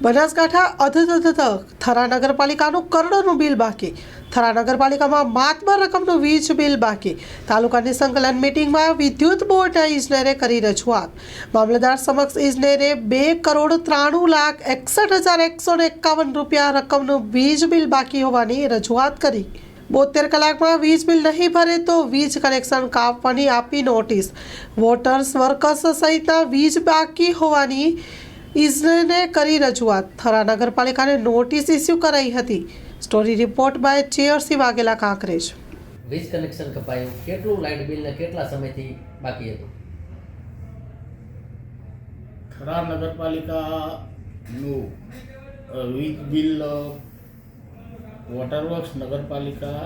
Banaskantha અધધધ Thara નગરપાલિકાનું કરોડોનું bill બાકી. થરા નગરપાલિકામાં માતબર રકમનું વીજ બિલ બાકી. તાલુકાની સંકલન મિટિંગમાં વિદ્યુત બોર્ડના ઇજનેરે કરી રજૂઆત. મામલતદાર સમક્ષ ઇજનેરે 2,93,61,151 રૂપિયા રકમનું વીજ બિલ બાકી હોવાની રજૂઆત કરી. 72 કલાકમાં વીજ બિલ નહીં ભરે તો વીજ કનેક્શન કાપવાની આપી નોટિસ. વોટર્સ વર્કર્સ સહિતના વીજ બાકી હોવાની ઇજનેરને કરી રજૂઆત. થરા નગરપાલિકાને નોટિસ ઇસ્યુ કરાઈ હતી. સ્ટોરી રિપોર્ટ બાય ચેયરસી વાઘેલા કાંકરેજ. વીજ કનેક્શન કપાયું, કેટલું લાઇટ બિલ ને કેટલા સમયથી બાકી હતું? થરા નગરપાલિકાનું વીજ બિલ વોટરવર્ક્સ નગરપાલિકા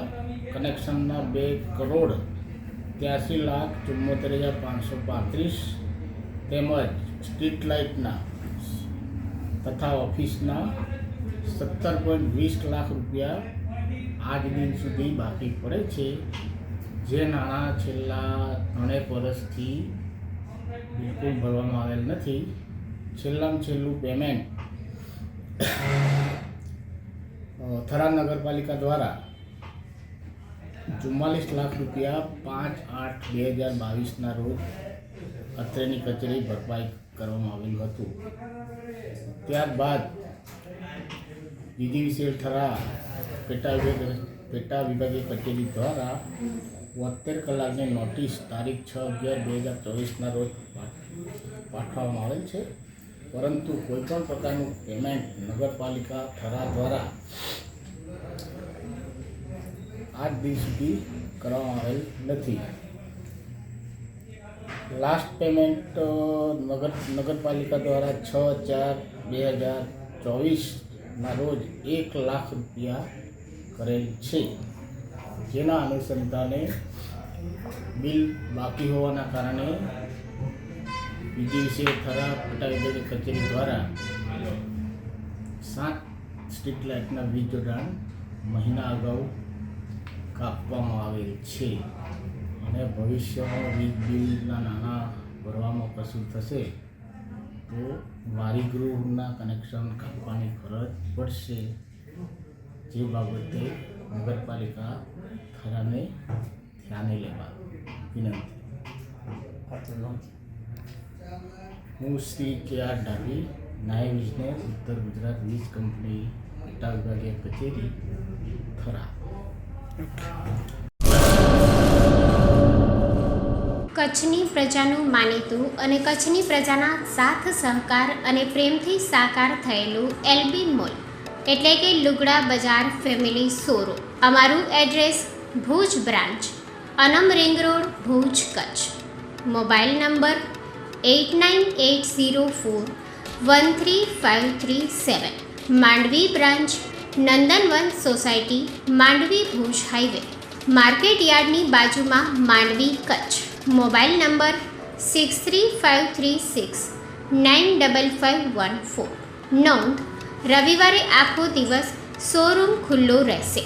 કનેક્શનના 2,83,74,535 તેમજ સ્ટ્રીટ લાઇટના તથા ઓફિસના 17.20 લાખ રૂપિયા આજ દિન સુધી બાકી પડે છે. જે નાણાં છેલ્લા 3 વર્ષથી બિલકુલ ભરવામાં આવેલ નથી. છેલ્લામાં છેલ્લું પેમેન્ટ થરા નગરપાલિકા દ્વારા 44 લાખ રૂપિયા 5/8/2022ના રોજ અત્રેની કચેરી ભરપાઈ કરવામાં આવેલું હતું. ત્યારબાદ જીજીવીસીએલ થરા પેટા વિભાગીય કચેરી દ્વારા 72 કલાકની નોટિસ તારીખ 6/11/2024ના રોજ પાઠવવામાં આવેલ છે. પરંતુ કોઈપણ પ્રકારનું પેમેન્ટ નગરપાલિકા થરા દ્વારા આજ દિન સુધી કરવામાં આવેલ નથી. લાસ્ટ પેમેન્ટ નગરપાલિકા દ્વારા 6/4/2024ના રોજ 1 લાખ રૂપિયા કરેલ છે. જેના અનુસંધાને બિલ બાકી હોવાના કારણે જીજીવીસીએલ થરા પેટા વિભાગીય કચેરી દ્વારા 7 સ્ટ્રીટ લાઇટના વીજ જોડાણ મહિના અગાઉ કાપવામાં આવેલ છે. અને ભવિષ્યમાં વીજ બિલના નાણાં ભરવામાં કશું થશે તો વારીગૃહના કનેક્શન કાપવાની ફરજ પડશે. જે બાબતે નગરપાલિકા થરાને ધ્યાને લેવા વિનંતી. હું શ્રી કે.આર. ડાભી, નાયબ ઇજનેર, ઉત્તર ગુજરાત વીજ કંપની પેટા વિભાગીય કચેરી થરા. કચ્છની પ્રજાનું માનીતું અને કચ્છની પ્રજાના સાથ સહકાર અને પ્રેમથી સાકાર થયેલું એલબી મોલ એટલે કે લુગડા બજાર ફેમિલી શોરૂમ. અમારું address Bhuj branch, Anam ring road, Bhuj, Kutch. Mobile number 8980413537. Mandvi branch, Nandanvan society, Mandvi, Bhuj highway, market યાર્ડની બાજુમાં, માંડવી, કચ્છ. Mobile number 6353695514. નોંધ: રવિવારે આખો દિવસ શોરૂમ ખુલ્લો રહેશે.